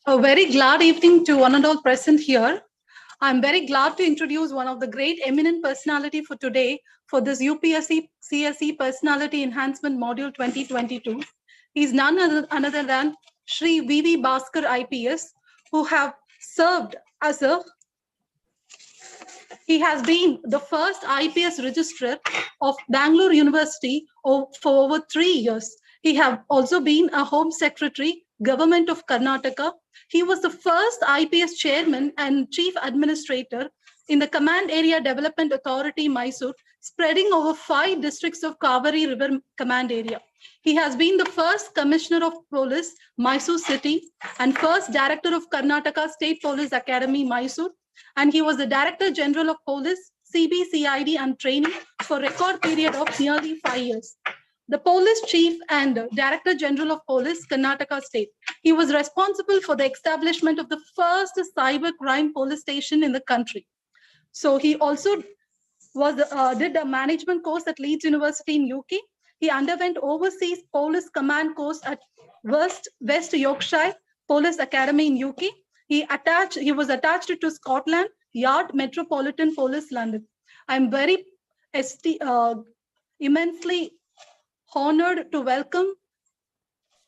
A very glad evening to one and all present here. I'm very glad to introduce one of the great eminent personality for today for this UPSC CSE Personality Enhancement Module 2022. He's none other than Shri V.V. Bhaskar IPS, who have served as he has been the first IPS registrar of Bangalore University for over 3 years. He have also been a Home Secretary, Government of Karnataka. He was the first IPS chairman and chief administrator in the Command Area Development Authority, Mysore, spreading over 5 districts of Kaveri River Command Area. He has been the first Commissioner of Police, Mysore City, and first Director of Karnataka State Police Academy, Mysore. And he was the Director General of Police, CBCID and Training for a record period of nearly 5 years. The Police Chief and Director General of Police, Karnataka State. He was responsible for the establishment of the first cyber crime police station in the country. So he also did a management course at Leeds University in UK. He underwent overseas police command course at West Yorkshire Police Academy in UK. He was attached to Scotland Yard Metropolitan Police, London. I'm very immensely honored to welcome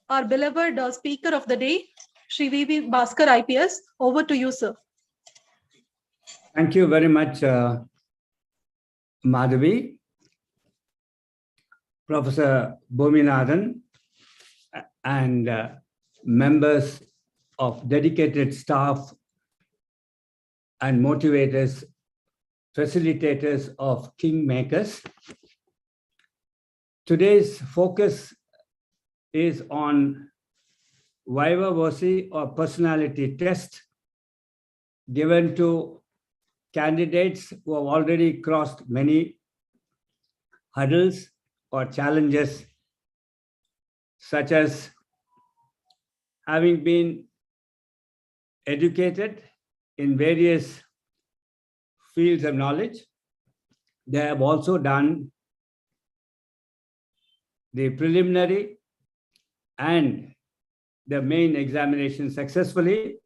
our beloved speaker of the day, Shri V.V. Bhaskar IPS. Over to you, sir. Thank you very much, Madhavi, Professor Bhuminathan, and members of dedicated staff and motivators, facilitators of KingMakers. Today's focus is on Viva Voce or personality test given to candidates who have already crossed many hurdles or challenges, such as having been educated in various fields of knowledge. They have also done the preliminary and the main examination successfully.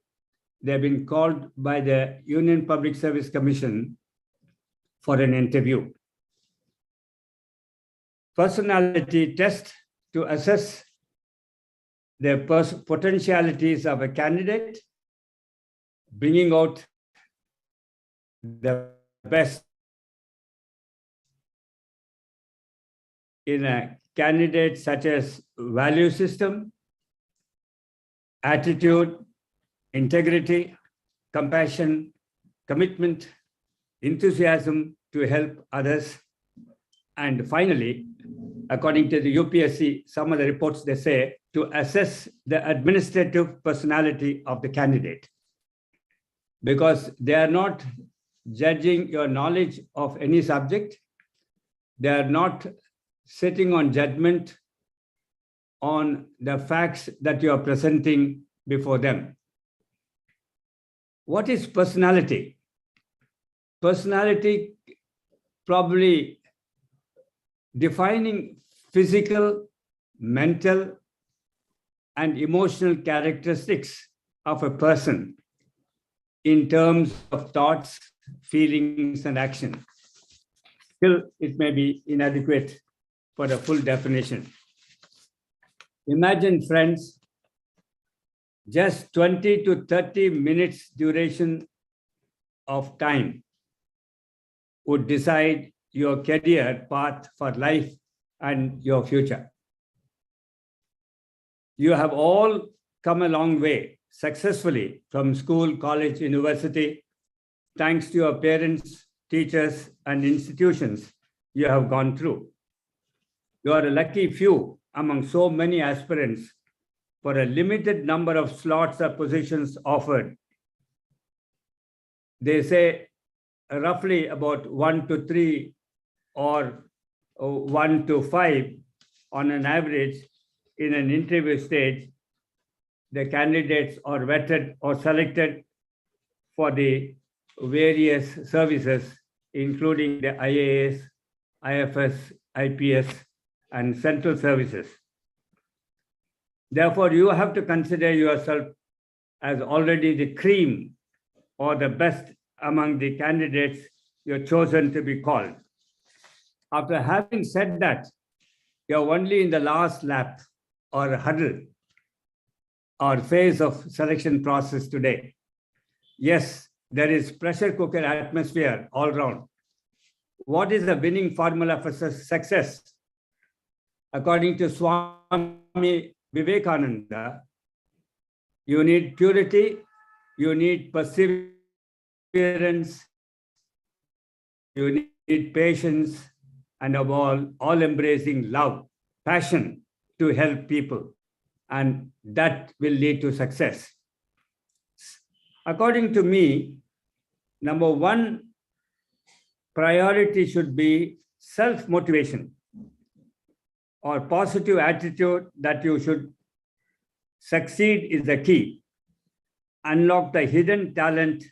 They've been called by the Union Public Service Commission for an interview. Personality test to assess the potentialities of a candidate, bringing out the best in a candidate, such as value system, attitude, integrity, compassion, commitment, enthusiasm to help others. And finally, according to the UPSC, some of the reports, they say to assess the administrative personality of the candidate, because they are not judging your knowledge of any subject. They are not sitting on judgment on the facts that you are presenting before them. What is personality? Personality probably defining physical, mental, and emotional characteristics of a person in terms of thoughts, feelings, and action. Still, it may be inadequate for a full definition. Imagine, friends, just 20 to 30 minutes duration of time would decide your career path for life and your future. You have all come a long way successfully from school, college, university, thanks to your parents, teachers, and institutions you have gone through. You are a lucky few among so many aspirants for a limited number of slots or positions offered. They say roughly about 1 to 3 or 1 to 5 on an average in an interview stage. The candidates are vetted or selected for the various services, including the IAS, IFS, IPS, and central services. Therefore, you have to consider yourself as already the cream or the best among the candidates you're chosen to be called. After having said that, you're only in the last lap or huddle or phase of selection process today. Yes, there is pressure cooker atmosphere all around. What is the winning formula for success? According to Swami Vivekananda, you need purity, you need perseverance, you need patience, and above all embracing love, passion to help people. And that will lead to success. According to me, number one priority should be self-motivation or positive attitude that you should succeed is the key. Unlock the hidden talent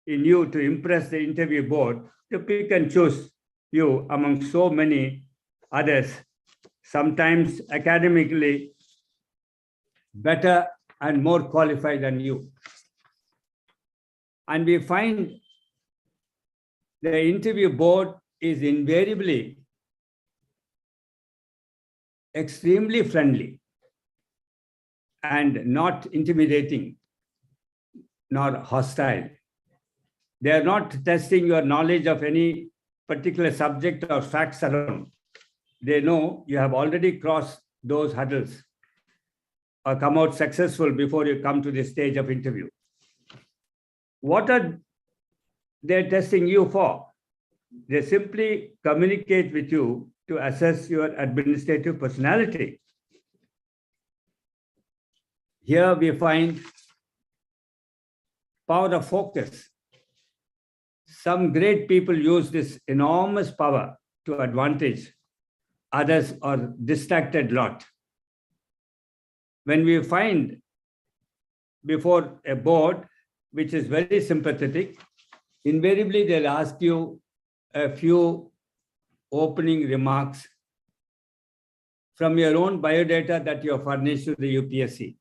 in you to impress the interview board to pick and choose you among so many others, sometimes academically better and more qualified than you. And we find the interview board is invariably extremely friendly and not intimidating nor hostile. They are not testing your knowledge of any particular subject or facts alone. They know you have already crossed those hurdles or come out successful before you come to the stage of interview. What are they testing you for? They simply communicate with you to assess your administrative personality. Here we find power of focus. Some great people use this enormous power to advantage. Others are distracted lot. When we find before a board which is very sympathetic, invariably they'll ask you a few opening remarks from your own biodata that you have furnished to the UPSC,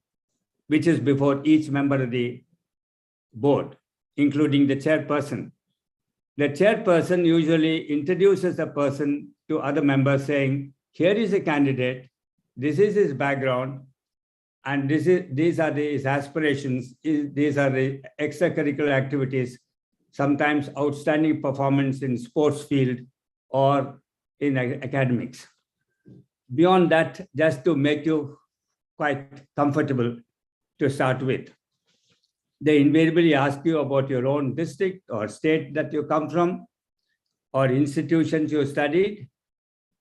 which is before each member of the board, including the chairperson. The chairperson usually introduces a person to other members saying, here is a candidate, this is his background, and these are his aspirations, these are the extracurricular activities, sometimes outstanding performance in sports field or in academics. Beyond that, just to make you quite comfortable to start with. They invariably ask you about your own district or state that you come from or institutions you studied.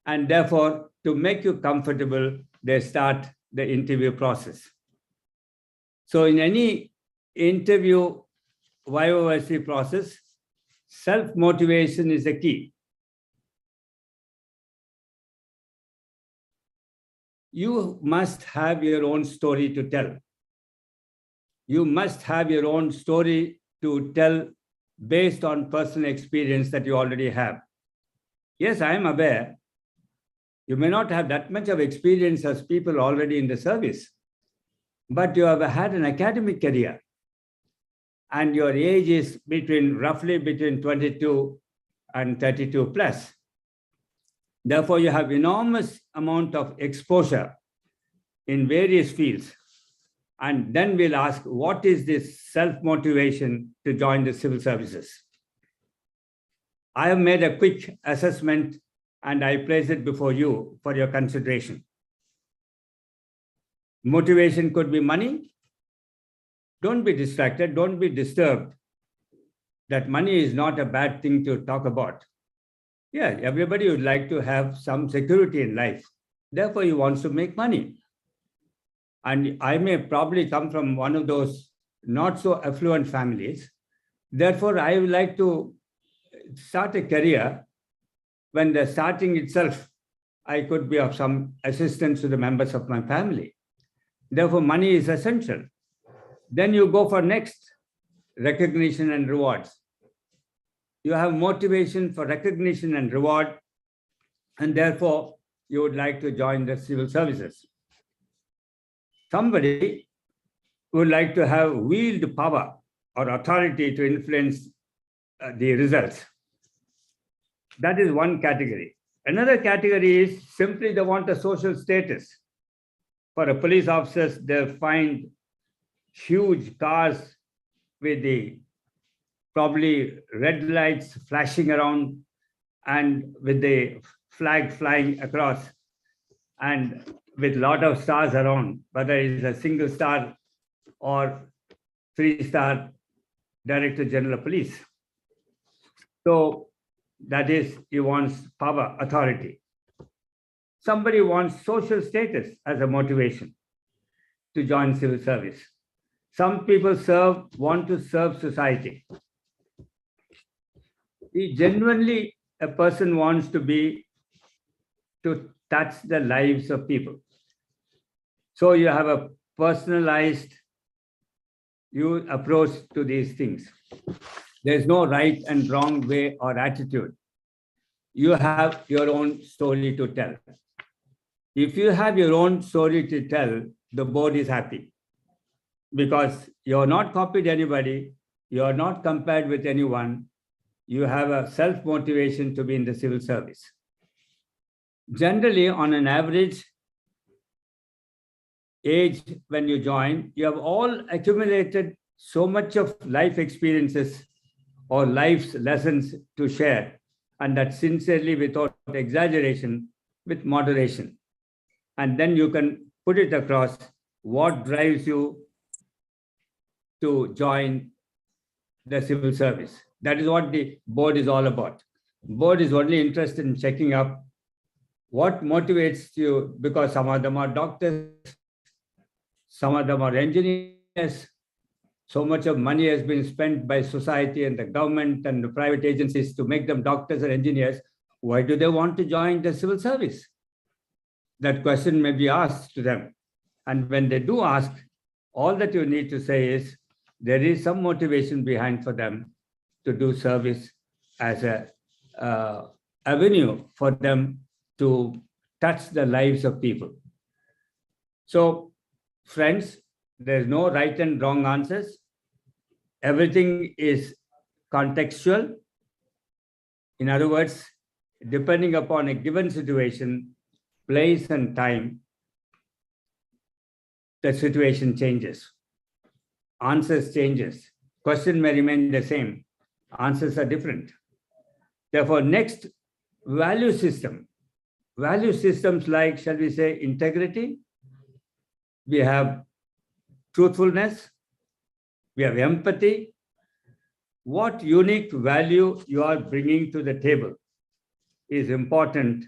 And therefore, to make you comfortable, they start the interview process. So in any interview YOSC process, self-motivation is the key. You must have your own story to tell. You must have your own story to tell based on personal experience that you already have. Yes, I am aware. You may not have that much of experience as people already in the service, but you have had an academic career and your age is roughly between 22 and 32 plus. Therefore, you have enormous amount of exposure in various fields. And then we'll ask, what is this self-motivation to join the civil services? I have made a quick assessment and I place it before you for your consideration. Motivation could be money. Don't be distracted, don't be disturbed. That money is not a bad thing to talk about. Yeah, everybody would like to have some security in life. Therefore, he wants to make money. And I may probably come from one of those not so affluent families. Therefore, I would like to start a career when the starting itself, I could be of some assistance to the members of my family. Therefore, money is essential. Then you go for next, recognition and rewards. You have motivation for recognition and reward, and therefore you would like to join the civil services. Somebody would like to have wield power or authority to influence the results. That is one category. Another category is simply they want a social status. For a police officers, they'll find huge cars with the probably red lights flashing around and with the flag flying across and with a lot of stars around, whether it's a single star or 3-star Director General of Police. So that is, he wants power, authority. Somebody wants social status as a motivation to join civil service. Some people want to serve society. Genuinely, a person wants to touch the lives of people. So you have a personalized approach to these things. There's no right and wrong way or attitude. You have your own story to tell. If you have your own story to tell, the board is happy because you're not copied anybody, you're not compared with anyone, you have a self-motivation to be in the civil service. Generally, on an average age when you join, you have all accumulated so much of life experiences or life's lessons to share, and that sincerely, without exaggeration, with moderation. And then you can put it across what drives you to join the civil service. That is what the board is all about. Board is only interested in checking up what motivates you, because some of them are doctors, some of them are engineers. So much of money has been spent by society and the government and the private agencies to make them doctors or engineers. Why do they want to join the civil service? That question may be asked to them. And when they do ask, all that you need to say is, there is some motivation behind for them to do service as a avenue for them to touch the lives of people. So, friends, there's no right and wrong answers. Everything is contextual. In other words, depending upon a given situation, place and time, the situation changes. Answers changes. Question may remain the same. Answers are different. Therefore, next, value system. Value systems like, shall we say, integrity. We have truthfulness. We have empathy. What unique value you are bringing to the table is important.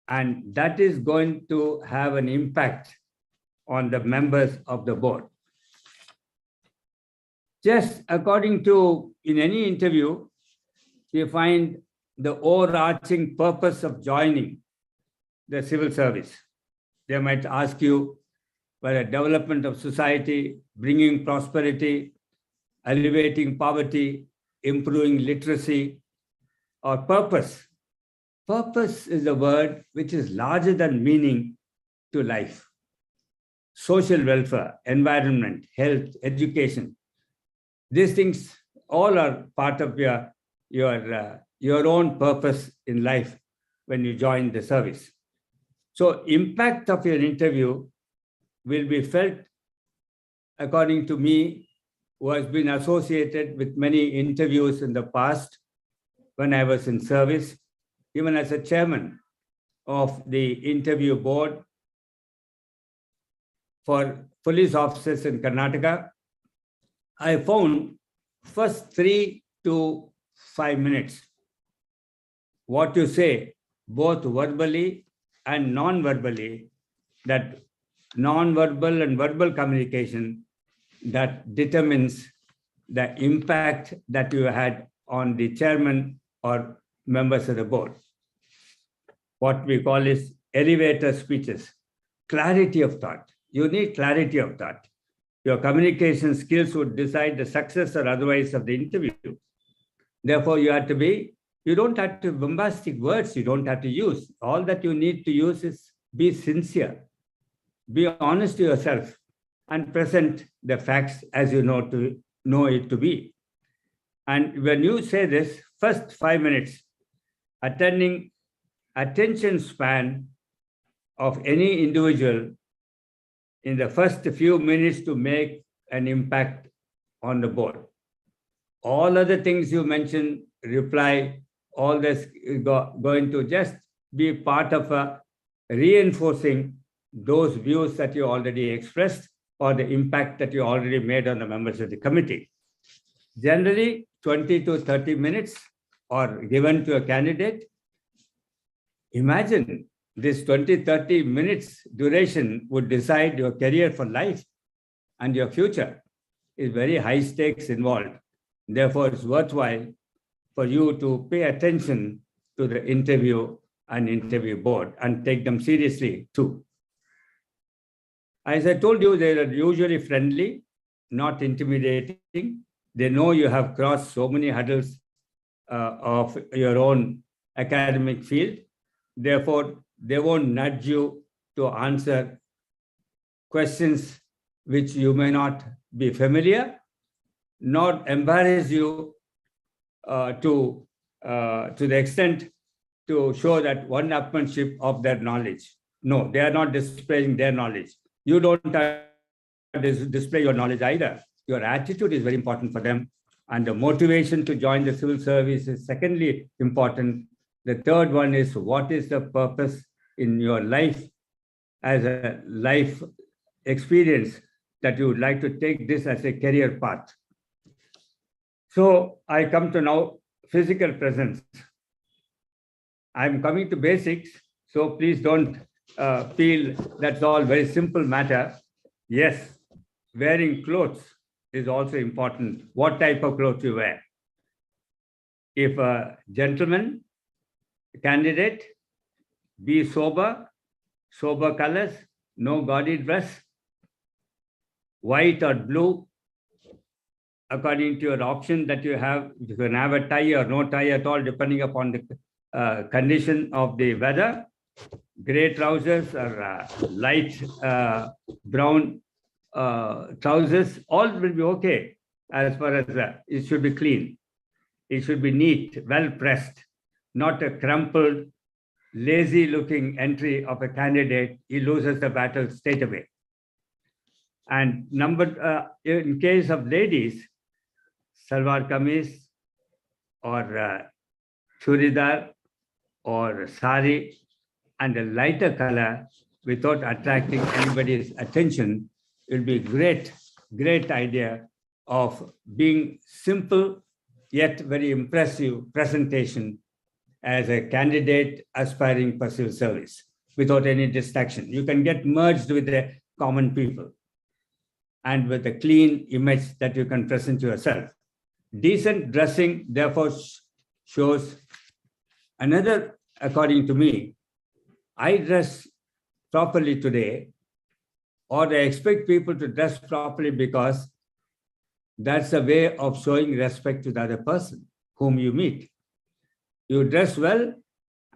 And that is going to have an impact on the members of the board. Just according to, in any interview, you find the overarching purpose of joining the civil service. They might ask you whether development of society, bringing prosperity, alleviating poverty, improving literacy, or purpose. Purpose is a word which is larger than meaning to life. Social welfare, environment, health, education. These things all are part of your own purpose in life when you join the service. So impact of your interview will be felt, according to me, who has been associated with many interviews in the past, when I was in service, even as a chairman of the interview board for police officers in Karnataka, I found first 3 to 5 minutes what you say, both verbally and non-verbally, that non-verbal and verbal communication that determines the impact that you had on the chairman or members of the board. What we call is elevator speeches, clarity of thought. You need clarity of thought. Your communication skills would decide the success or otherwise of the interview. Therefore, you don't have to bombastic words, you don't have to use. All that you need to use is be sincere, be honest to yourself, and present the facts as you know it to be. And when you say this, first 5 minutes, attention span of any individual in the first few minutes to make an impact on the board. All other things you mentioned, reply, all this is going to just be part of reinforcing those views that you already expressed or the impact that you already made on the members of the committee. Generally, 20 to 30 minutes are given to a candidate. Imagine this 20, 30 minutes duration would decide your career for life and your future. Is very high stakes involved. Therefore, it's worthwhile for you to pay attention to the interview and interview board and take them seriously too. As I told you, they are usually friendly, not intimidating. They know you have crossed so many hurdles of your own academic field. Therefore, they won't nudge you to answer questions which you may not be familiar, nor embarrass you to the extent to show that one-upmanship of their knowledge. No, they are not displaying their knowledge. You don't have to display your knowledge either. Your attitude is very important for them. And the motivation to join the civil service is secondly important. The third one is, what is the purpose in your life as a life experience that you would like to take this as a career path. So I come to now physical presence. I'm coming to basics, so please don't feel that's all very simple matter. Yes, wearing clothes is also important. What type of clothes you wear? If a gentleman candidate, be sober colors, no gaudy dress, white or blue, according to your option that you have. You can have a tie or no tie at all, depending upon the condition of the weather. Gray trousers or light brown trousers, all will be okay as far as it should be clean. It should be neat, well pressed, not a crumpled, lazy looking entry of a candidate. He loses the battle straight away. And in case of ladies, salwar kameez or churidar or sari and a lighter color without attracting anybody's attention will be great idea of being simple yet very impressive presentation as a candidate aspiring for civil service without any distraction. You can get merged with the common people and with a clean image that you can present yourself. Decent dressing, therefore, shows another, according to me, I dress properly today, or I expect people to dress properly because that's a way of showing respect to the other person whom you meet. You dress well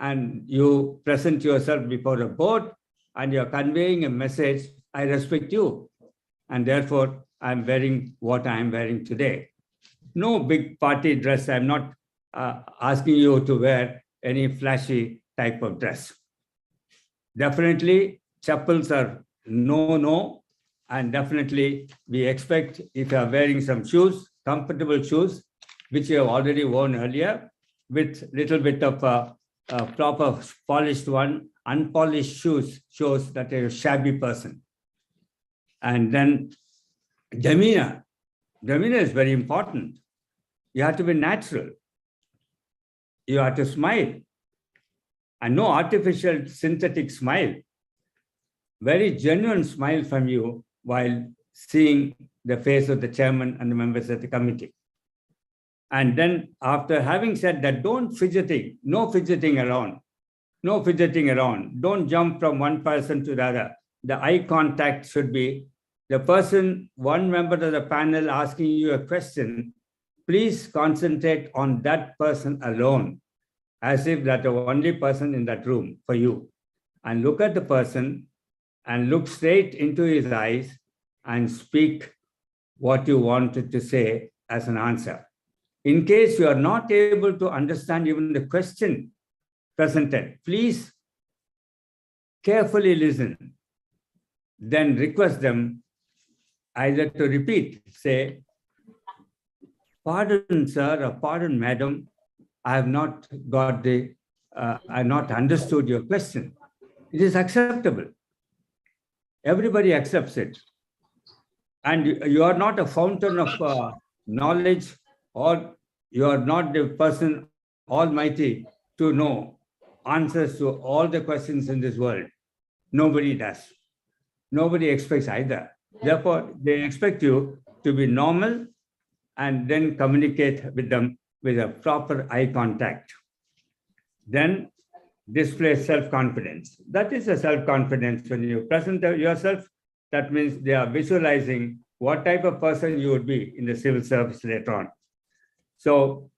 and you present yourself before a board and you're conveying a message, I respect you. And therefore, I'm wearing what I'm wearing today. No big party dress. I'm not asking you to wear any flashy type of dress. Definitely, chappals are no, and definitely we expect if you are wearing some shoes, comfortable shoes, which you have already worn earlier, with little bit of a proper polished one. Unpolished shoes shows that you're a shabby person. And then demeanor. Demeanor is very important. You have to be natural. You have to smile. And no artificial synthetic smile. Very genuine smile from you while seeing the face of the chairman and the members of the committee. And then after having said that, don't fidgeting, no fidgeting around. No fidgeting around. Don't jump from one person to the other. The eye contact should be the person, one member of the panel asking you a question, please concentrate on that person alone, as if that's the only person in that room for you. And look at the person and look straight into his eyes and speak what you wanted to say as an answer. In case you are not able to understand even the question presented, please carefully listen. Then request them either to repeat, say, pardon, sir, or pardon, madam, I have not got the, I have not understood your question. It is acceptable. Everybody accepts it. And you are not a fountain of knowledge, or you are not the person almighty to know answers to all the questions in this world. Nobody does. Nobody expects either. Therefore, they expect you to be normal and then communicate with them with a proper eye contact. Then display self-confidence. That is a self-confidence. When you present yourself, that means they are visualizing what type of person you would be in the civil service later on. So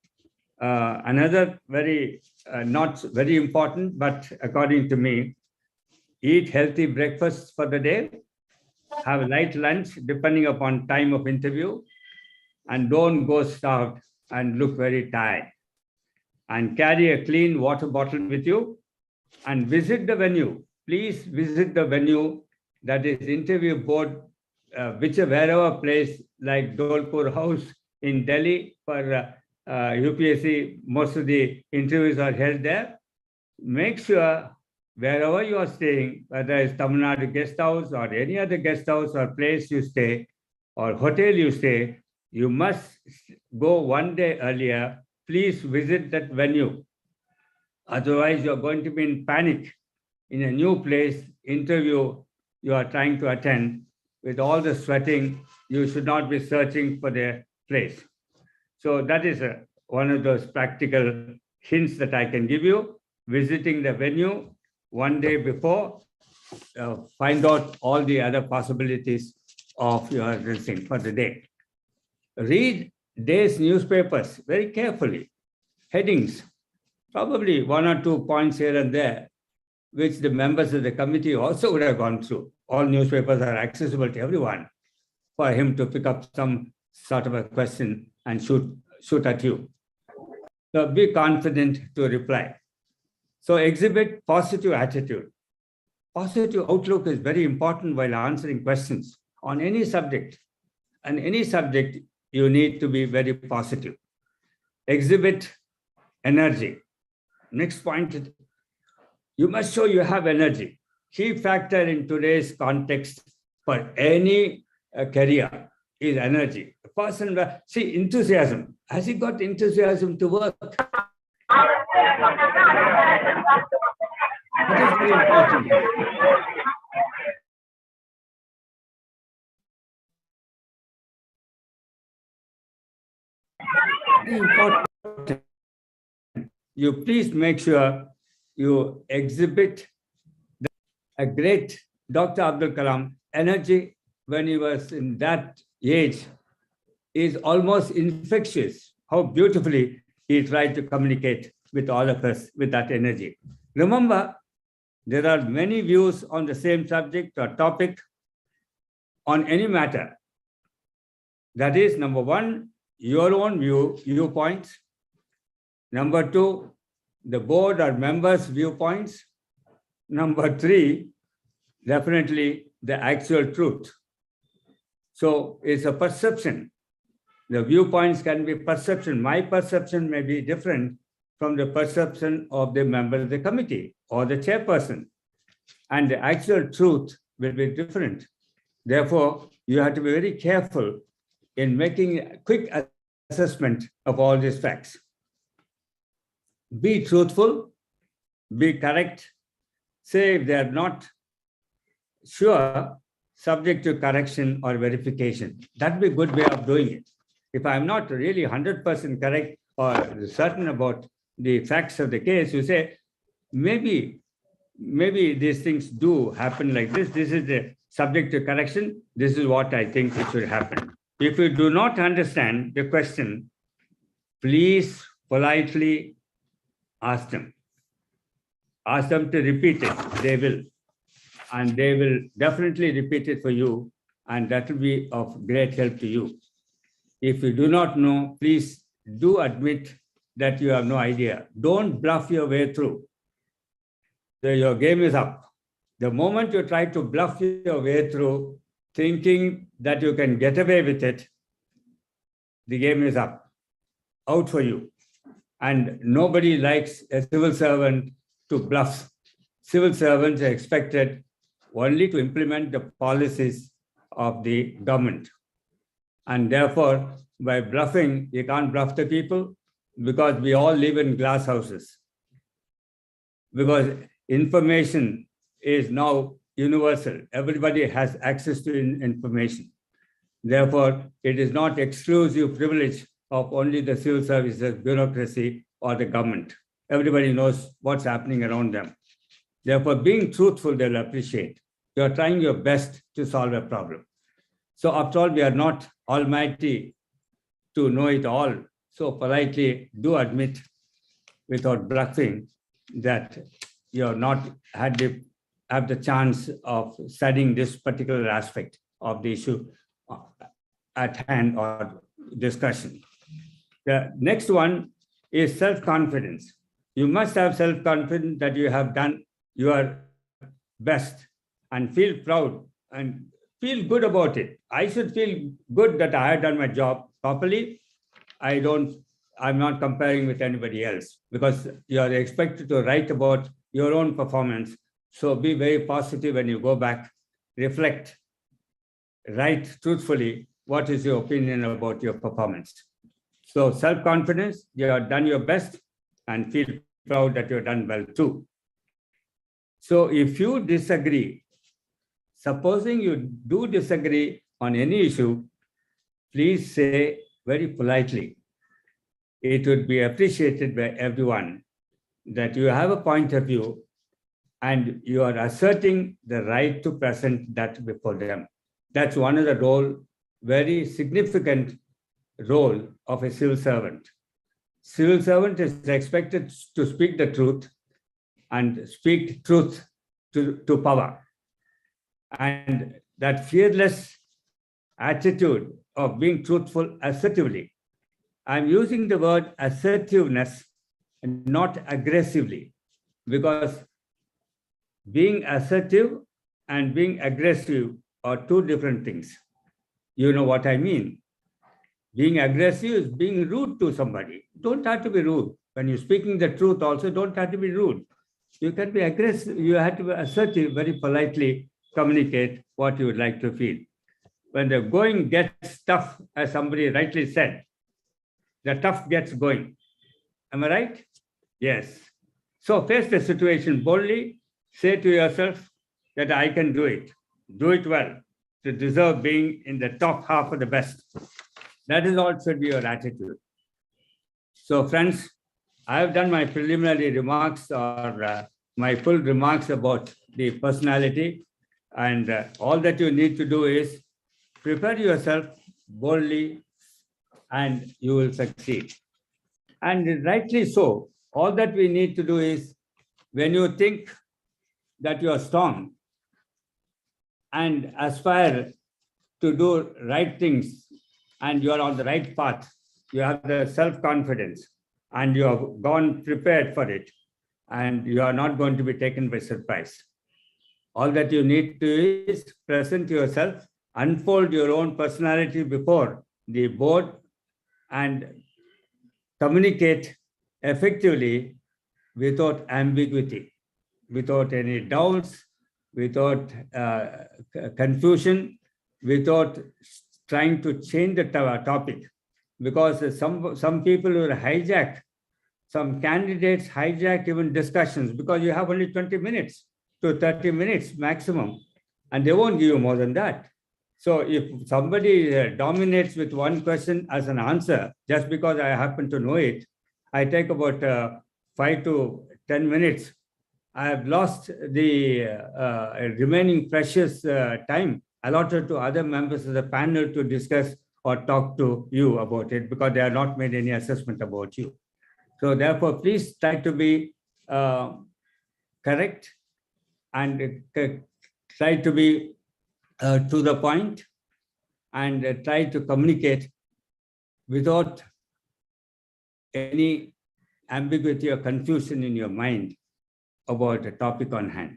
another very, not very important, but according to me, eat healthy breakfast for the day, have a light lunch depending upon time of interview, and don't go starved and look very tired. And carry a clean water bottle with you and visit the venue. Please visit the venue, that is interview board, wherever place like Dholpur House in Delhi for UPSC, most of the interviews are held there. Make sure wherever you are staying, whether it's Tamil Nadu guest house or any other guest house or place you stay or hotel you stay, you must go one day earlier. Please visit that venue. Otherwise, you're going to be in panic in a new place, interview you are trying to attend. With all the sweating, you should not be searching for the place. So that is one of those practical hints that I can give you. Visiting the venue one day before, find out all the other possibilities of your dressing for the day. Read day's newspapers very carefully. Headings, probably one or two points here and there, which the members of the committee also would have gone through. All newspapers are accessible to everyone for him to pick up some sort of a question and shoot at you. So be confident to reply. So exhibit positive attitude. Positive outlook is very important while answering questions on any subject. And any subject, you need to be very positive. Exhibit energy. Next point, you must show you have energy. Key factor in today's context for any career is energy. A person, see, enthusiasm. Has he got enthusiasm to work? That is very important. Very important. You please make sure you exhibit a great Dr. Abdul Kalam energy when he was in that age is almost infectious. How beautifully he tried to communicate with all of us with that energy. Remember, there are many views on the same subject or topic on any matter. That is, number one, your own viewpoints. Number two, the board or members' viewpoints. Number three, definitely the actual truth. So it's a perception. The viewpoints can be perception. My perception may be different from the perception of the member of the committee or the chairperson. And the actual truth will be different. Therefore, you have to be very careful in making a quick assessment of all these facts. Be truthful, be correct, say if they are not sure, subject to correction or verification. That would be a good way of doing it. If I'm not really 100% correct or certain about the facts of the case, you say, maybe these things do happen like this. This is the subject to correction. This is what I think it should happen. If you do not understand the question, please politely ask them. Ask them to repeat it. They will. And they will definitely repeat it for you. And that will be of great help to you. If you do not know, please do admit that you have no idea. Don't bluff your way through. So your game is up. The moment you try to bluff your way through, thinking that you can get away with it, the game is up, out for you. And nobody likes a civil servant to bluff. Civil servants are expected only to implement the policies of the government. And therefore, by bluffing, you can't bluff the people because we all live in glass houses. Because information is now universal. Everybody has access to information. Therefore, it is not exclusive privilege of only the civil services, bureaucracy, or the government. Everybody knows what's happening around them. Therefore, being truthful, they'll appreciate. You're trying your best to solve a problem. So after all, we are not almighty to know it all. So politely do admit without bluffing that you're not have the chance of studying this particular aspect of the issue at hand or discussion. The next one is self-confidence. You must have self-confidence that you have done your best and feel proud and feel good about it. I should feel good that I have done my job properly. I'm not comparing with anybody else because you are expected to write about your own performance. So be very positive when you go back, reflect, write truthfully what is your opinion about your performance. So self-confidence, you have done your best and feel proud that you've done well too. So if you disagree, supposing you do disagree on any issue, please say very politely. It would be appreciated by everyone that you have a point of view and you are asserting the right to present that before them. That's one of the very significant role of a civil servant. Civil servant is expected to speak the truth and speak truth to power. And that fearless attitude of being truthful assertively. I'm using the word assertiveness and not aggressively, because being assertive and being aggressive are two different things. You know what I mean? Being aggressive is being rude to somebody. Don't have to be rude. When you're speaking the truth also, don't have to be rude. You can be aggressive. You have to be assertive, very politely communicate what you would like to feel. When the going gets tough, as somebody rightly said, the tough gets going. Am I right? Yes. So face the situation boldly. Say to yourself that I can do it. Do it well to deserve being in the top half of the best. That is all should be your attitude. So friends, I have done my preliminary remarks or my full remarks about the personality, and all that you need to do is prepare yourself boldly and you will succeed. And rightly so, all that we need to do is when you think that you are strong and aspire to do right things and you are on the right path, you have the self-confidence and you have gone prepared for it and you are not going to be taken by surprise. All that you need to do is present yourself, unfold your own personality before the board and communicate effectively without ambiguity, without any doubts, without confusion, without trying to change the topic. Because some people will hijack, some candidates hijack even discussions because you have only 20 minutes to 30 minutes maximum, and they won't give you more than that. So if somebody dominates with one question as an answer, just because I happen to know it, I take about 5 to 10 minutes. I have lost the remaining precious time allotted to other members of the panel to discuss or talk to you about it, because they have not made any assessment about you. So therefore, please try to be correct and try to be to the point, and try to communicate without any ambiguity or confusion in your mind about the topic on hand.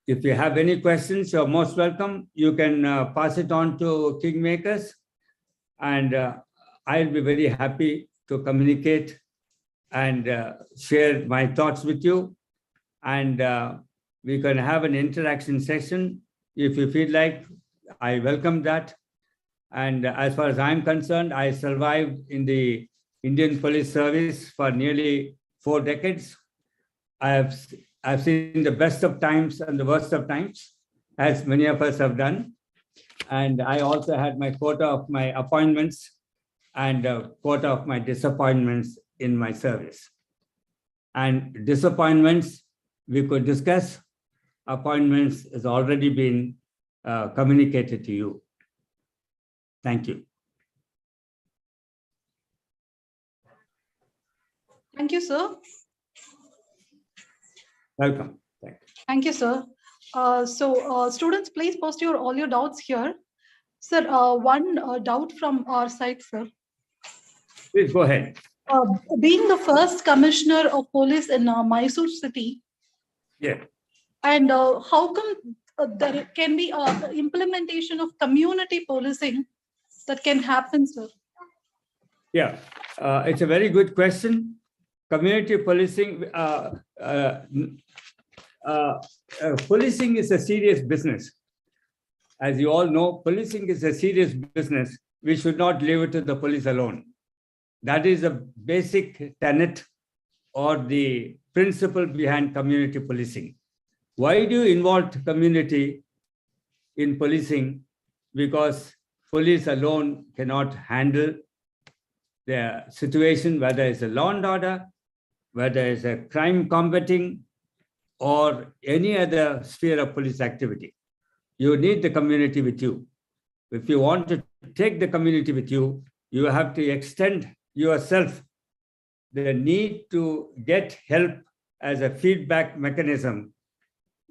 If you have any questions, you're most welcome. You can pass it on to KingMakers, and I'll be very happy to communicate and share my thoughts with you. And we can have an interaction session if you feel like. I welcome that. And as far as I'm concerned, I survived in the Indian Police Service for nearly 4 decades. I've seen the best of times and the worst of times, as many of us have done. And I also had my quota of my appointments and quota of my disappointments in my service. And disappointments we could discuss. Appointments has already been communicated to you. Thank you. Thank you, sir. Welcome. Thank you. Thank you, sir. Students, please post all your doubts here. Sir, one doubt from our side, sir. Please go ahead. Being the first commissioner of police in Mysore city, Yeah. and how come there can be implementation of community policing that can happen, sir? Yeah, it's a very good question. Community policing, policing is a serious business. As you all know, policing is a serious business. We should not leave it to the police alone. That is a basic tenet or the principle behind community policing. Why do you involve community in policing? Because police alone cannot handle the situation, whether it's a law and order, whether it's a crime combating, or any other sphere of police activity. You need the community with you. If you want to take the community with you, you have to extend yourself the need to get help as a feedback mechanism.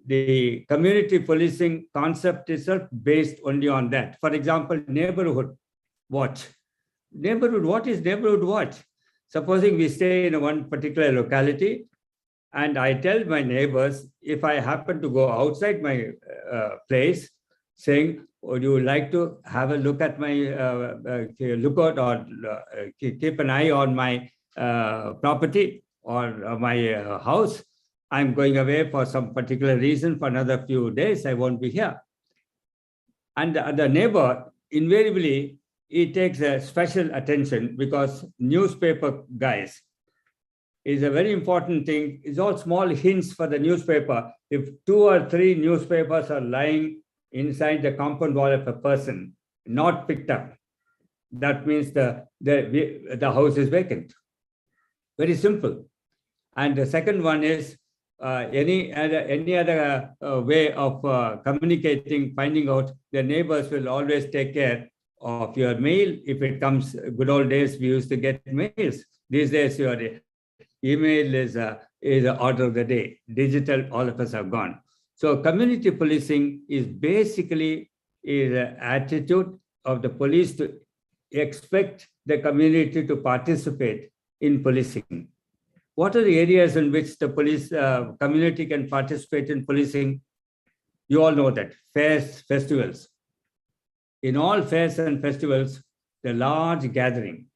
The community policing concept itself based only on that. For example, neighborhood watch. Neighborhood, what is neighborhood watch? Supposing we stay in one particular locality, and I tell my neighbors, if I happen to go outside my place, saying, would you like to have a look at my lookout, or keep an eye on my property or my house? I'm going away for some particular reason for another few days, I won't be here. And the neighbor, invariably, he takes a special attention, because newspaper guys is a very important thing. It's all small hints for the newspaper. If 2 or 3 newspapers are lying inside the compound wall of a person, not picked up, that means the house is vacant. Very simple. And the second one is any other way of communicating, finding out. The neighbors will always take care of your mail. If it comes, good old days, we used to get mails. These days, your email is the order of the day. Digital, all of us have gone. So community policing is basically an attitude of the police to expect the community to participate in policing. What are the areas in which the police community can participate in policing? You all know that. Fairs, festivals. In all fairs and festivals, the large gathering.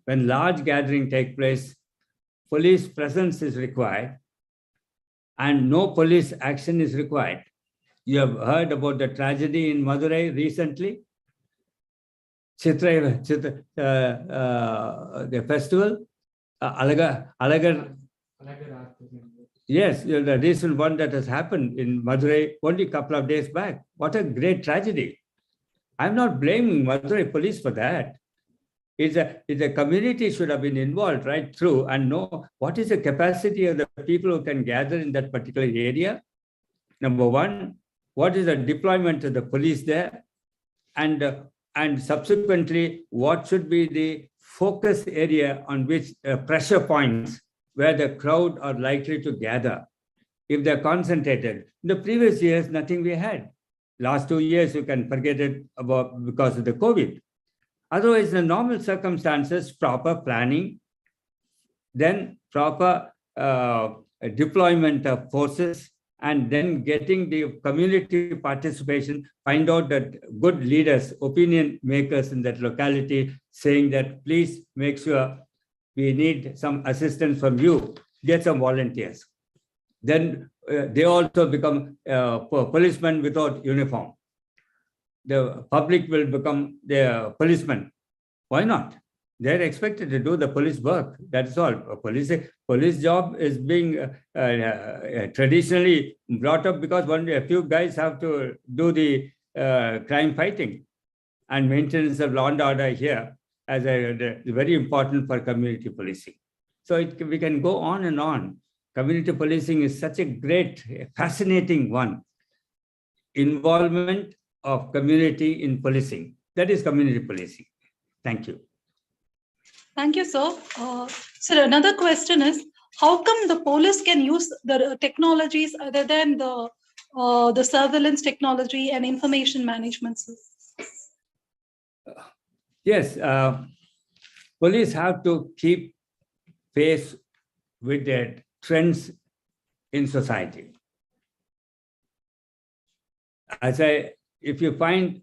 When large gathering take place, police presence is required and no police action is required. You have heard about the tragedy in Madurai recently, the festival, Alagar. Yes, the recent one that has happened in Madurai only a couple of days back. What a great tragedy. I'm not blaming Madurai police for that. It's a community should have been involved right through and know what is the capacity of the people who can gather in that particular area. Number one, what is the deployment of the police there? And subsequently, what should be the focus area on which pressure points where the crowd are likely to gather if they're concentrated. In the previous years, nothing we had. Last 2 years, you can forget it about because of the COVID. Otherwise, in the normal circumstances, proper planning, then proper deployment of forces, and then getting the community participation, find out that good leaders, opinion makers in that locality saying that please make sure we need some assistance from you, get some volunteers. Then they also become policemen without uniform. The public will become the policemen. Why not? They're expected to do the police work. That's all. Police job is being traditionally brought up because a few guys have to do the crime fighting and maintenance of law and order here as very important for community policing. So we can go on and on. Community policing is such a great, fascinating one. Involvement of community in policing. That is community policing. Thank you. Thank you, sir. Sir, another question is, how come the police can use the technologies other than the surveillance technology and information management systems? Yes, police have to keep pace with the trends in society. If you find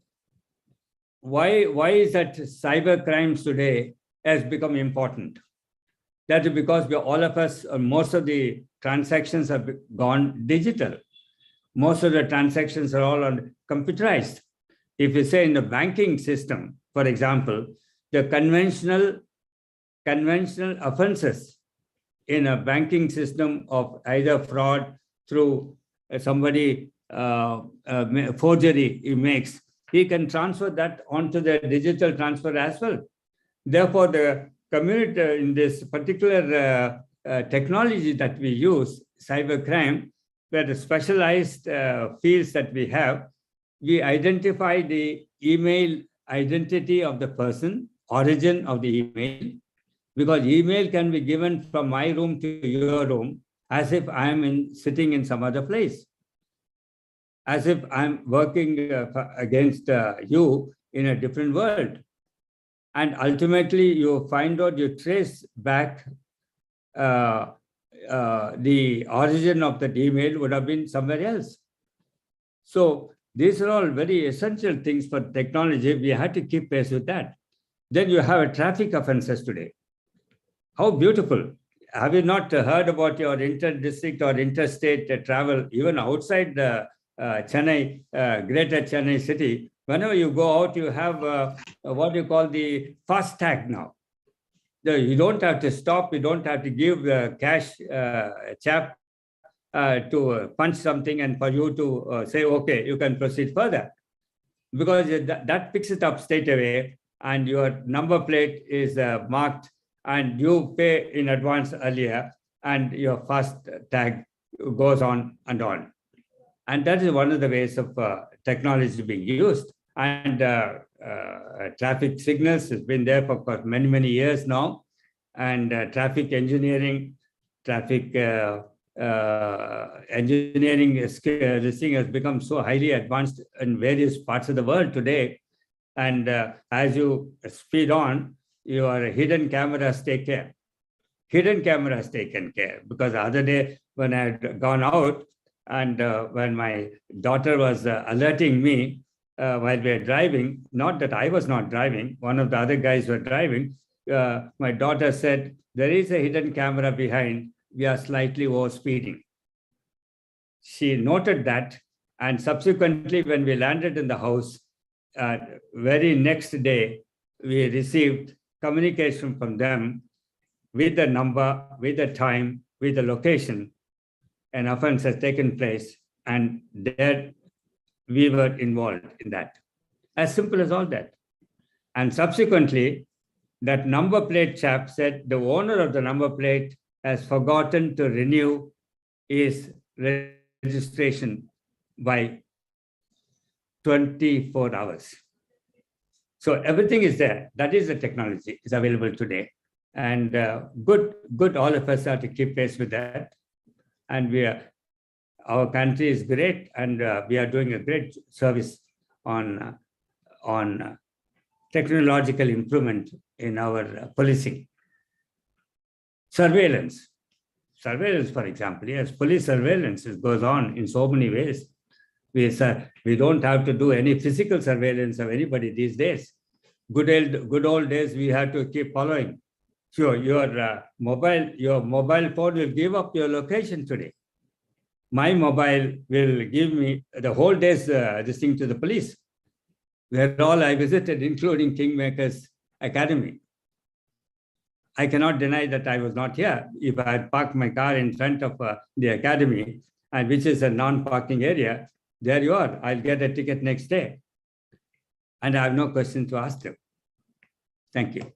why is that cyber crimes today has become important? That is because all of us, most of the transactions have gone digital. Most of the transactions are all computerized. If you say in the banking system, for example, the conventional offenses in a banking system of either fraud through somebody forgery he makes, he can transfer that onto the digital transfer as well. Therefore, the community in this particular technology that we use, cybercrime, where the specialized fields that we have, we identify the email identity of the person, origin of the email, because email can be given from my room to your room as if I am sitting in some other place, as if I'm working against you in a different world. And ultimately, you find out, you trace back the origin of that email would have been somewhere else. So these are all very essential things for technology. We had to keep pace with that. Then you have traffic offenses today. How beautiful. Have you not heard about your inter-district or interstate travel, even outside the Chennai, greater Chennai city? Whenever you go out, you have what you call the fast tag now. You don't have to stop. You don't have to give the cash chap to punch something and for you to say, okay, you can proceed further. Because that picks it up straight away and your number plate is marked and you pay in advance earlier and your fast tag goes on and on. And that is one of the ways of technology being used. And traffic signals has been there for many, many years now. And traffic engineering, traffic engineering this thing has become so highly advanced in various parts of the world today. And as you speed on, your hidden cameras take care. Hidden cameras taken care. Because the other day when I had gone out and when my daughter was alerting me, while we were driving, not that I was not driving, one of the other guys were driving, my daughter said, there is a hidden camera behind, we are slightly over speeding. She noted that, and subsequently when we landed in the house, very next day, we received communication from them with the number, with the time, with the location. An offense has taken place, and there we were involved in that. As simple as all that. And subsequently, that number plate chap said the owner of the number plate has forgotten to renew his registration by 24 hours. So everything is there. That is the technology is available today. And good, all of us are to keep pace with that. And our country is great, and we are doing a great service on technological improvement in our policing. Surveillance, for example, yes, police surveillance goes on in so many ways. We don't have to do any physical surveillance of anybody these days. Good old days, we had to keep following. Sure, your mobile phone will give up your location today. My mobile will give me the whole day's this thing to the police, where all I visited, including KingMakers Academy. I cannot deny that I was not here. If I had parked my car in front of the academy, and which is a non-parking area, there you are. I'll get a ticket next day. And I have no question to ask them. Thank you.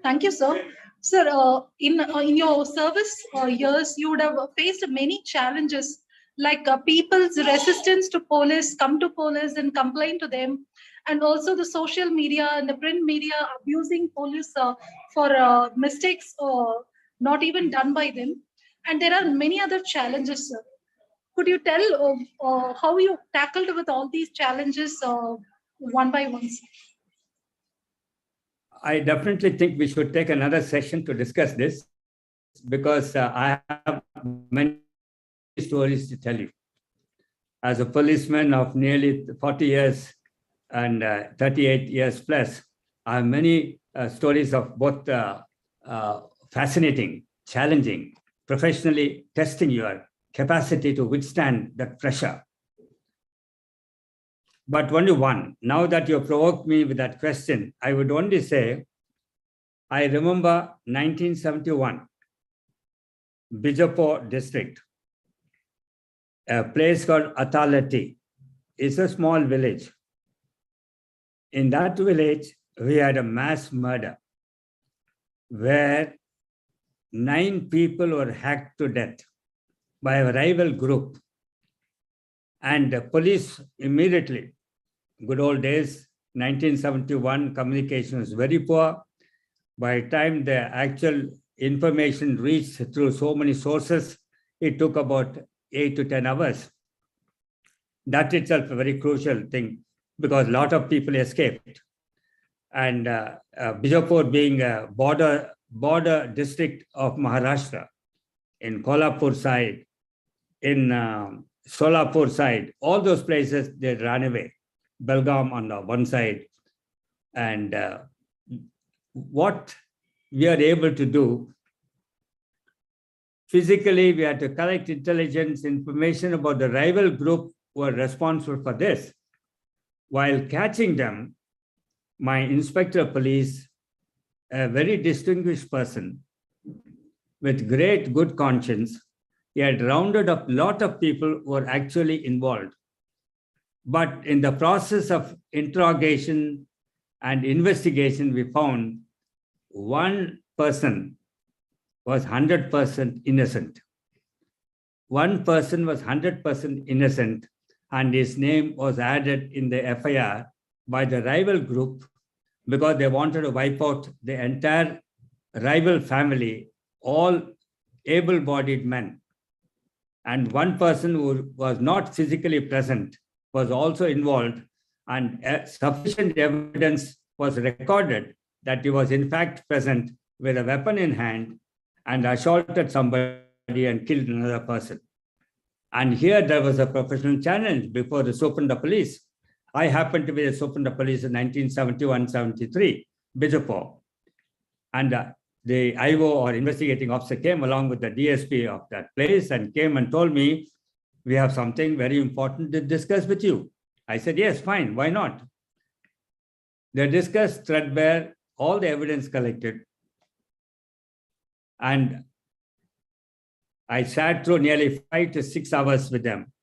Thank you, sir. Sir, in your service years, you would have faced many challenges, like people's resistance to police, come to police and complain to them, and also the social media and the print media abusing police for mistakes not even done by them. And there are many other challenges, sir. Could you tell how you tackled with all these challenges one by one, sir? I definitely think we should take another session to discuss this, because I have many stories to tell you. As a policeman of nearly 40 years and 38 years plus, I have many stories of both fascinating, challenging, professionally testing your capacity to withstand that pressure. But only one. Now that you provoked me with that question, I would only say, I remember 1971, Bijapur district, a place called Atalati. It's a small village. In that village, we had a mass murder where 9 people were hacked to death by a rival group. And the police immediately, good old days, 1971, communication was very poor. By the time the actual information reached through so many sources, it took about 8 to 10 hours. That itself a very crucial thing, because a lot of people escaped. And Bijapur being a border district of Maharashtra, in Kolhapur side, in Solapur side, all those places, they ran away. Belgaum on the one side. And what we are able to do, physically, we had to collect intelligence information about the rival group who were responsible for this. While catching them, my inspector of police, a very distinguished person with great good conscience, he had rounded up a lot of people who were actually involved. But in the process of interrogation and investigation, we found one person was 100% innocent. One person was 100% innocent, and his name was added in the FIR by the rival group because they wanted to wipe out the entire rival family, all able-bodied men. And one person who was not physically present was also involved, and sufficient evidence was recorded that he was in fact present with a weapon in hand and assaulted somebody and killed another person. And here there was a professional challenge before the superintendent of police. I happened to be the superintendent of police in 1971-73, Bijapur. And the IO or investigating officer came along with the DSP of that place and came and told me, we have something very important to discuss with you. I said, yes, fine, why not? They discussed threadbare, all the evidence collected. And I sat through nearly 5 to 6 hours with them,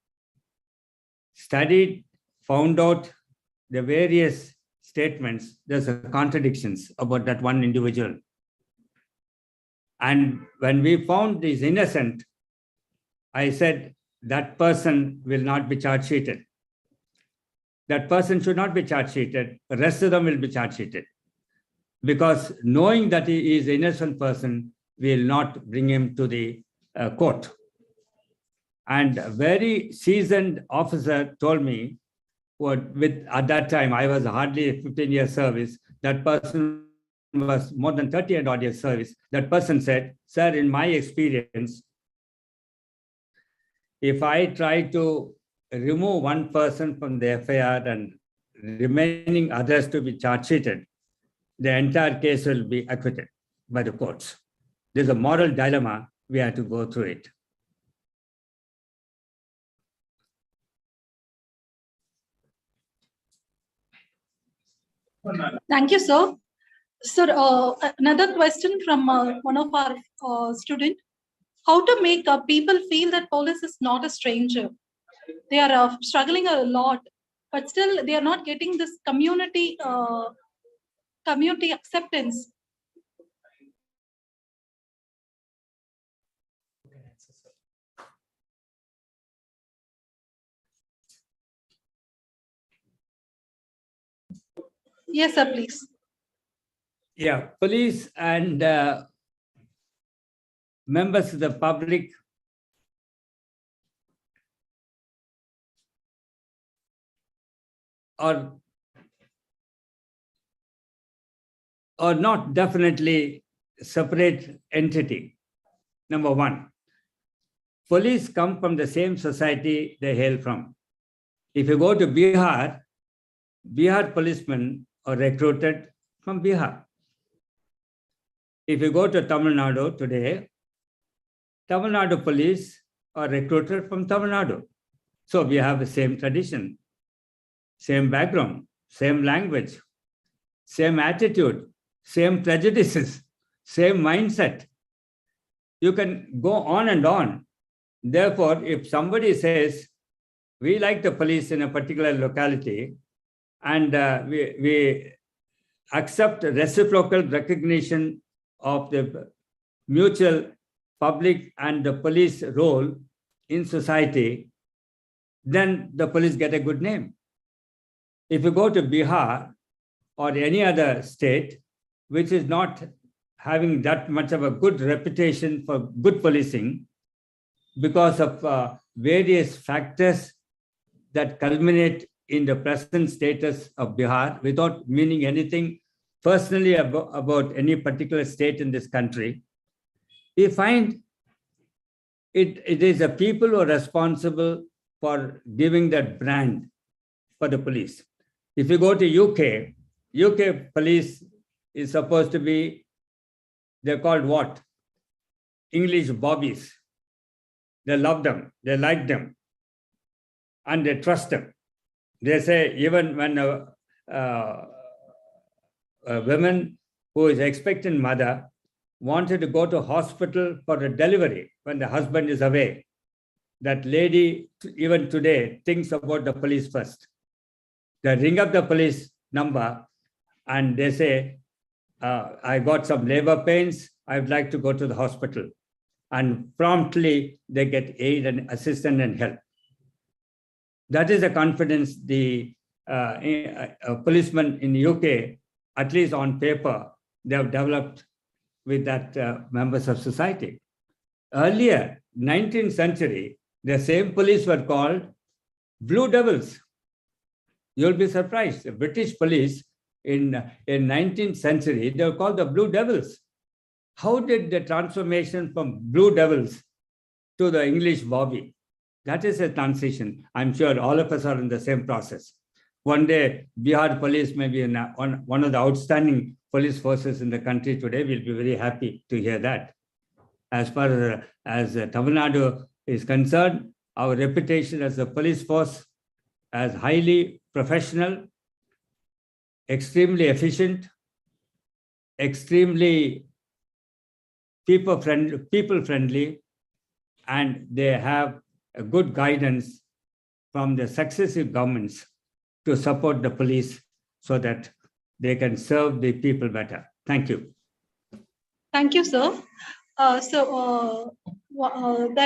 studied, found out the various statements. There's contradictions about that one individual. And when we found he's innocent, I said, that person will not be charge sheeted. That person should not be charge sheeted. The rest of them will be charge sheeted. Because knowing that he is an innocent person, we will not bring him to the court. And a very seasoned officer told me, at that time, I was hardly 15 years service, that person was more than 30 and odd years service. That person said, sir, in my experience, if I try to remove one person from the FIR and remaining others to be charge sheeted, the entire case will be acquitted by the courts. There's a moral dilemma. We have to go through it. Thank you, sir. Sir, another question from one of our students. How to make people feel that police is not a stranger? They are struggling a lot, but still they are not getting this community acceptance. Yes, sir, please. Yeah, police and members of the public are not definitely separate entity. Number one, police come from the same society they hail from. If you go to Bihar, Bihar policemen are recruited from Bihar. If you go to Tamil Nadu today, Tamil Nadu police are recruited from Tamil Nadu. So we have the same tradition, same background, same language, same attitude, same prejudices, same mindset. You can go on and on. Therefore, if somebody says, we like the police in a particular locality, and we accept reciprocal recognition of the mutual public and the police role in society, then the police get a good name. If you go to Bihar or any other state, which is not having that much of a good reputation for good policing because of various factors that culminate in the present status of Bihar, without meaning anything personally about any particular state in this country, we find it is the people who are responsible for giving that brand for the police. If you go to UK police is supposed to be, they're called what? English bobbies. They love them, they like them, and they trust them. They say even when a woman who is expectant mother wanted to go to hospital for a delivery when the husband is away, that lady even today thinks about the police first. They ring up the police number and they say, I got some labor pains, I'd like to go to the hospital. And promptly they get aid and assistance and help. That is the confidence the policemen in the UK, at least on paper, they have developed with that members of society. Earlier, 19th century, the same police were called Blue Devils. You'll be surprised. The British police in 19th century, they were called the Blue Devils. How did the transformation from Blue Devils to the English Bobby? That is a transition. I'm sure all of us are in the same process. one day Bihar police may be one of the outstanding police forces in the country today. We'll be very happy to hear that. As far as Tamil Nadu is concerned, our reputation as a police force as highly professional, extremely efficient, extremely people friendly, and they have a good guidance from the successive governments to support the police so that they can serve the people better. Thank you. Thank you, sir. There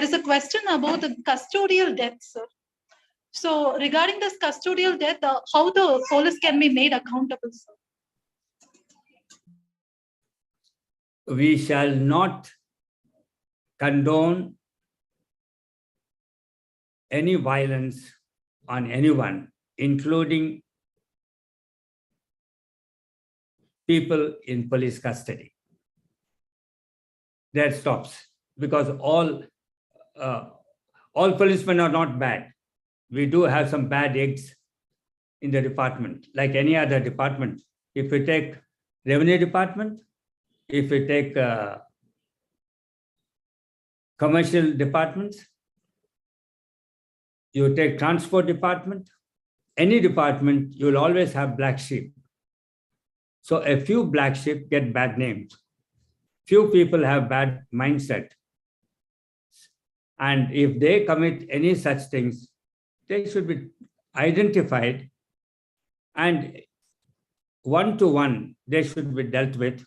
is a question about the custodial death, sir. So regarding this custodial death, how the police can be made accountable, sir? We shall not condone any violence on anyone, including people in police custody. That stops, because all policemen are not bad. We do have some bad eggs in the department, like any other department. If we take revenue department, if we take commercial departments, you take transport department, any department, you'll always have black sheep. So a few black sheep get bad names. Few people have bad mindset. And if they commit any such things, they should be identified, and one-to-one, they should be dealt with,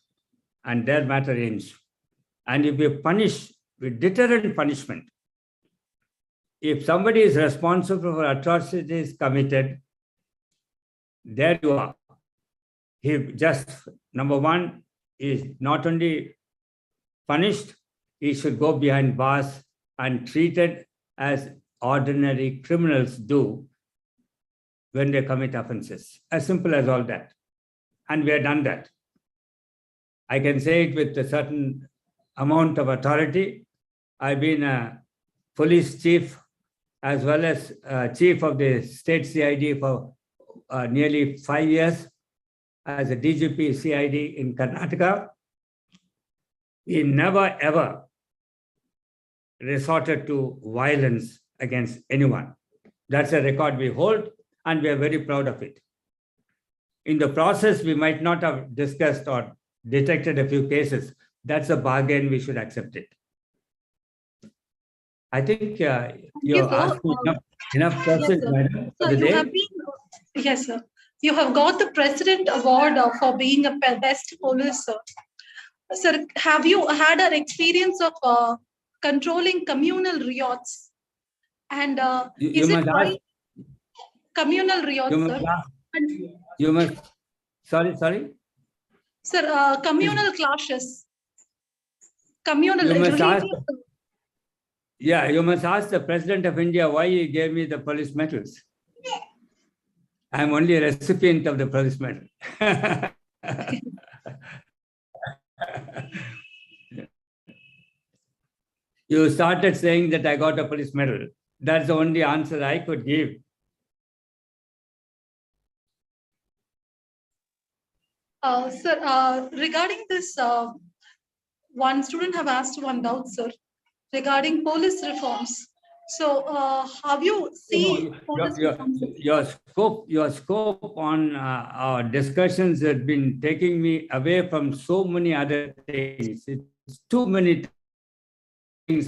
and their matter ends. And if we punish with deterrent punishment, if somebody is responsible for atrocities committed, there you are. He just, number one, is not only punished, he should go behind bars and treated as ordinary criminals do when they commit offenses. As simple as all that. And we have done that. I can say it with a certain amount of authority. I've been a police chief as well as chief of the state CID for nearly 5 years. As a DGP CID in Karnataka, we never ever resorted to violence against anyone. That's a record we hold, and we are very proud of it. In the process, we might not have discussed or detected a few cases. That's a bargain, we should accept it. I think you asked me enough questions, yes, madam, for so the you day. have been, yes, sir. You have got the President Award for being a best police, sir. Sir, have you had an experience of controlling communal riots? And is it right? Communal riots, sir. You must, sorry? Sir, communal clashes. Communal, you must ask, religious. yeah, you must ask the President of India why he gave me the police medals. I'm only a recipient of the police medal. You started saying that I got a police medal. That's the only answer I could give. Sir, regarding this, one student have asked one doubt, sir, regarding police reforms. So, have you seen police reforms? Your scope on our discussions has been taking me away from so many other things. It's too many things.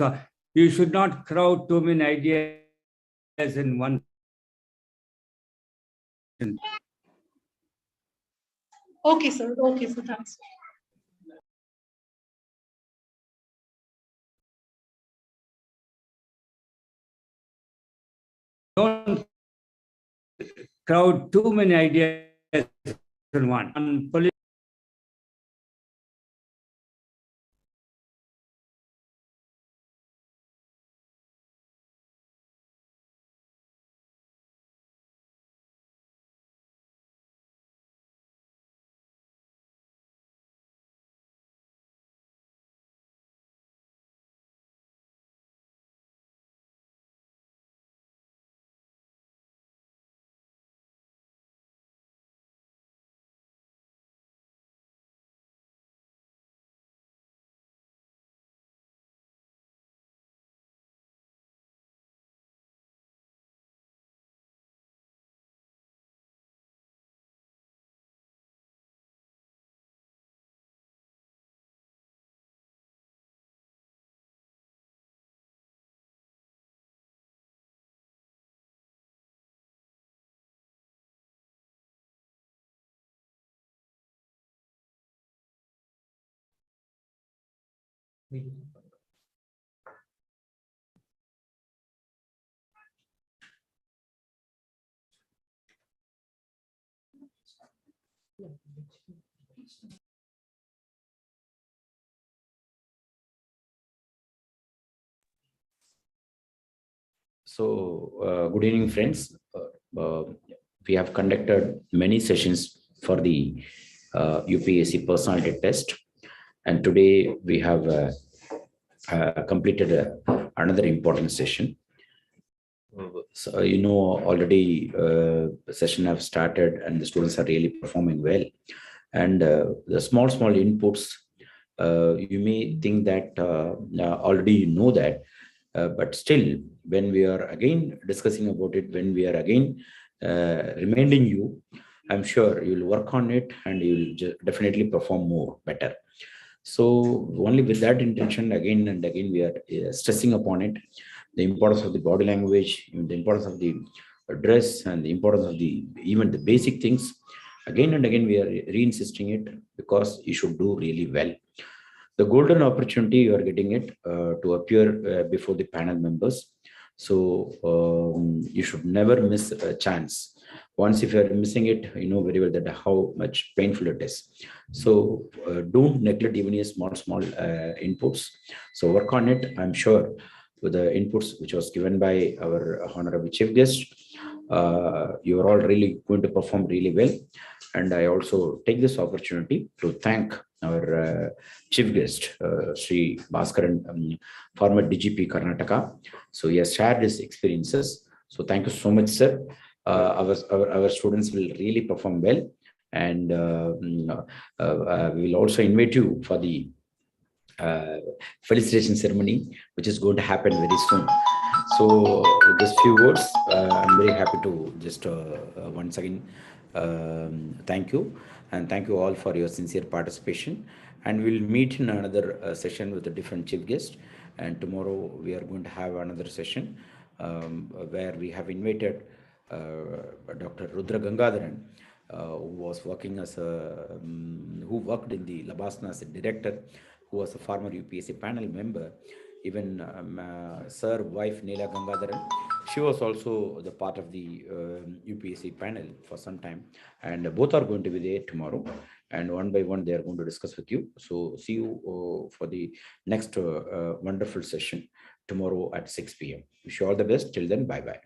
You should not crowd too many ideas in one. Okay, sir. Okay, sir. Thanks. Don't crowd too many ideas in one. On So, good evening, friends. We have conducted many sessions for the UPSC personality test, and today we have completed another important session. So, already the session have started, and the students are really performing well. And the small inputs, you may think that already you know that. But still, when we are again discussing about it, when we are again reminding you, I'm sure you'll work on it and you'll definitely perform more better. So only with that intention, again and again, we are stressing upon it, the importance of the body language, the importance of the dress, and the importance of the even the basic things. Again and again, we are re-insisting it because you should do really well. The golden opportunity you are getting it to appear before the panel members. So you should never miss a chance. Once if you are missing it, you know very well that how much painful it is. So don't neglect even your small inputs. So work on it. I'm sure with the inputs which was given by our honorable chief guest, you are all really going to perform really well. And I also take this opportunity to thank our chief guest, Sri Bhaskar, former DGP Karnataka. So he has shared his experiences. So thank you so much, sir. Our students will really perform well. And we will also invite you for the felicitation ceremony, which is going to happen very soon. So just few words. I'm very happy to just once again thank you, and thank you all for your sincere participation. And we'll meet in another session with a different chief guest. And tomorrow we are going to have another session where we have invited Dr. Rudra Gangadharan, who was working as a who worked in the Labasna as a director, who was a former UPSC panel member. Even Sir wife Neela Gangadharan, she was also the part of the UPSC panel for some time, and both are going to be there tomorrow, and one by one they are going to discuss with you. So see you for the next wonderful session tomorrow at 6 p.m. Wish you all the best. Till then, bye bye.